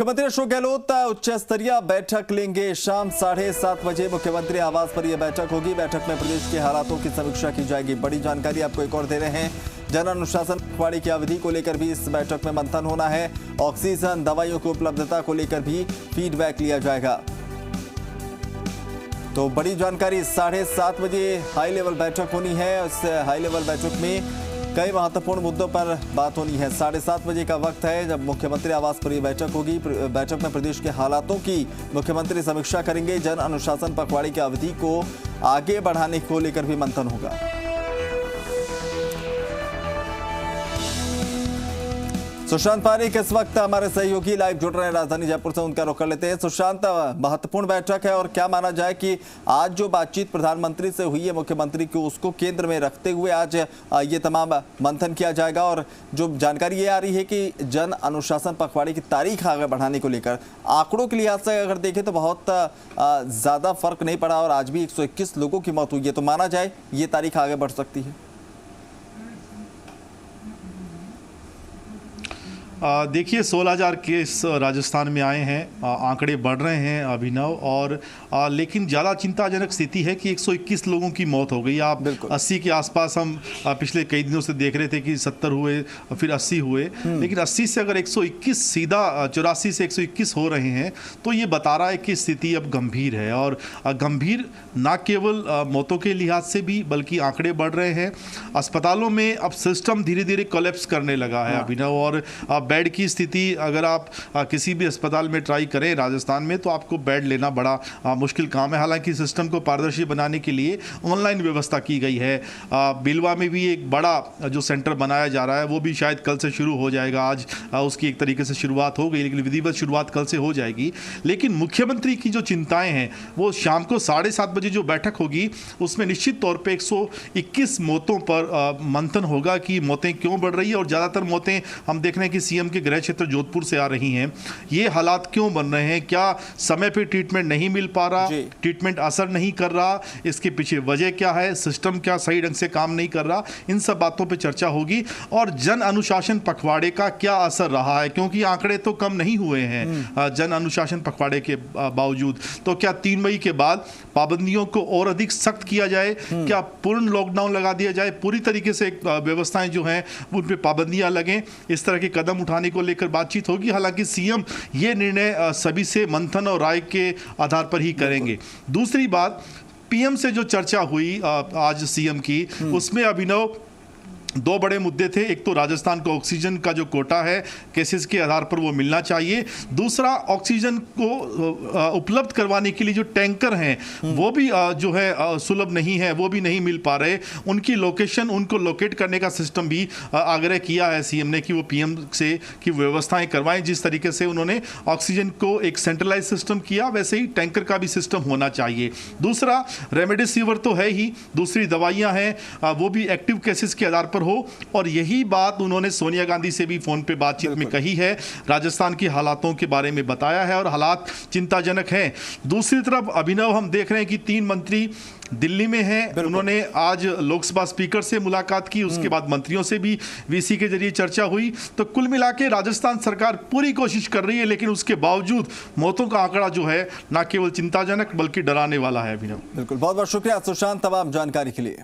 मुख्यमंत्री अशोक गहलोत उच्च स्तरीय बैठक लेंगे। शाम 7:30 बजे मुख्यमंत्री आवास पर यह बैठक होगी। बैठक में प्रदेश के हालातों की समीक्षा की जाएगी। बड़ी जानकारी आपको एक और दे रहे हैं। जन अनुशासन पखवाड़े की अवधि को लेकर भी इस बैठक में मंथन होना है। ऑक्सीजन दवाइयों की उपलब्धता को लेकर भी फीडबैक लिया जाएगा। तो बड़ी जानकारी, 7:30 बजे हाई लेवल बैठक होनी है। उस हाई लेवल बैठक में कई महत्वपूर्ण मुद्दों पर बात होनी है। 7:30 बजे का वक्त है जब मुख्यमंत्री आवास पर यह बैठक होगी। बैठक में प्रदेश के हालातों की मुख्यमंत्री समीक्षा करेंगे। जन अनुशासन पखवाड़े की अवधि को आगे बढ़ाने को लेकर भी मंथन होगा। सुशांत पारिक इस वक्त हमारे सहयोगी लाइव जुड़ रहे हैं राजधानी जयपुर से, उनका रुख कर लेते हैं। सुशांत, महत्वपूर्ण बैठक है और क्या माना जाए कि आज जो बातचीत प्रधानमंत्री से हुई है मुख्यमंत्री को, उसको केंद्र में रखते हुए आज ये तमाम मंथन किया जाएगा। और जो जानकारी ये आ रही है कि जन अनुशासन पखवाड़े की तारीख आगे बढ़ाने को लेकर आंकड़ों के लिहाज से अगर देखें तो बहुत ज़्यादा फर्क नहीं पड़ा और आज भी 121 लोगों की मौत हुई है। तो माना जाए ये तारीख आगे बढ़ सकती है। देखिए 16,000 केस राजस्थान में आए हैं। आंकड़े बढ़ रहे हैं अभिनव, और लेकिन ज़्यादा चिंताजनक स्थिति है कि 121 लोगों की मौत हो गई। आप 80 के आसपास हम पिछले कई दिनों से देख रहे थे कि 70 हुए, फिर 80 हुए, लेकिन 80 से अगर 121 सीधा 84 से 121 हो रहे हैं तो ये बता रहा है कि स्थिति अब गंभीर है। और गंभीर ना केवल मौतों के लिहाज से भी बल्कि आंकड़े बढ़ रहे हैं। अस्पतालों में अब सिस्टम धीरे धीरे कोलैप्स करने लगा है अभिनव, और बेड की स्थिति अगर आप किसी भी अस्पताल में ट्राई करें राजस्थान में तो आपको बेड लेना बड़ा मुश्किल काम है। हालांकि सिस्टम को पारदर्शी बनाने के लिए ऑनलाइन व्यवस्था की गई है। बिलवा में भी एक बड़ा जो सेंटर बनाया जा रहा है वो भी शायद कल से शुरू हो जाएगा। आज उसकी एक तरीके से शुरुआत हो गई, लेकिन विधिवत शुरुआत कल से हो जाएगी। लेकिन मुख्यमंत्री की जो चिंताएं हैं वो शाम को 7:30 बजे जो बैठक होगी उसमें निश्चित तौर पर 121 मौतों पर मंथन होगा कि मौतें क्यों बढ़ रही है। और ज़्यादातर मौतें हम देख रहे हैं कि सीएम के गृह क्षेत्र जोधपुर से आ रही हैं। ये हालात क्यों बन रहे हैं? क्या समय पे ट्रीटमेंट नहीं मिल पा रहा, ट्रीटमेंट असर नहीं कर रहा, इसके पीछे वजह क्या है, सिस्टम क्या सही ढंग से काम नहीं कर रहा, इन सब बातों पे चर्चा होगी। और जन अनुशासन पखवाड़े का क्या असर रहा है, क्योंकि आंकड़े तो कम नहीं हुए हैं जन अनुशासन पखवाड़े के बावजूद। तो क्या 3 मई के बाद पाबंदियों को और अधिक सख्त किया जाए? क्या पूर्ण लॉकडाउन लगा दिया जाए? पूरी तरीके से व्यवस्थाएं जो हैं उन पर पाबंदियां लगें? इस तरह के कदम उठाने को लेकर बातचीत होगी। हालांकि सीएम ये निर्णय सभी से मंथन और राय के आधार पर ही करेंगे। दूसरी बात, पीएम से जो चर्चा हुई आज सीएम की, उसमें अभिनव 2 बड़े मुद्दे थे। एक तो राजस्थान को ऑक्सीजन का जो कोटा है केसेस के आधार पर वो मिलना चाहिए। दूसरा, ऑक्सीजन को उपलब्ध करवाने के लिए जो टैंकर हैं वो भी जो है सुलभ नहीं है, वो भी नहीं मिल पा रहे। उनकी लोकेशन, उनको लोकेट करने का सिस्टम भी आग्रह किया है सीएम ने कि वो पीएम से कि व्यवस्थाएं करवाएं। जिस तरीके से उन्होंने ऑक्सीजन को एक सेंट्रलाइज सिस्टम किया, वैसे ही टैंकर का भी सिस्टम होना चाहिए। दूसरा, रेमडेसिविर तो है ही, दूसरी दवाइयाँ हैं वो भी एक्टिव केसेस के आधार हो। और यही बात उन्होंने सोनिया गांधी से भी फोन पे बातचीत में कही है, राजस्थान की हालातों के बारे में बताया है और हालात चिंताजनक हैं। दूसरी तरफ अभिनव हम देख रहे हैं कि 3 मंत्री दिल्ली में हैं। उन्होंने आज लोकसभा स्पीकर से मुलाकात की, उसके बाद मंत्रियों से भी वीसी के जरिए चर्चा हुई। तो कुल मिला के राजस्थान सरकार पूरी कोशिश कर रही है, लेकिन उसके बावजूद मौतों का आंकड़ा जो है न केवल चिंताजनक बल्कि डराने वाला है अभिनव। बिल्कुल, बहुत बहुत शुक्रिया सुशांत तमाम जानकारी के लिए।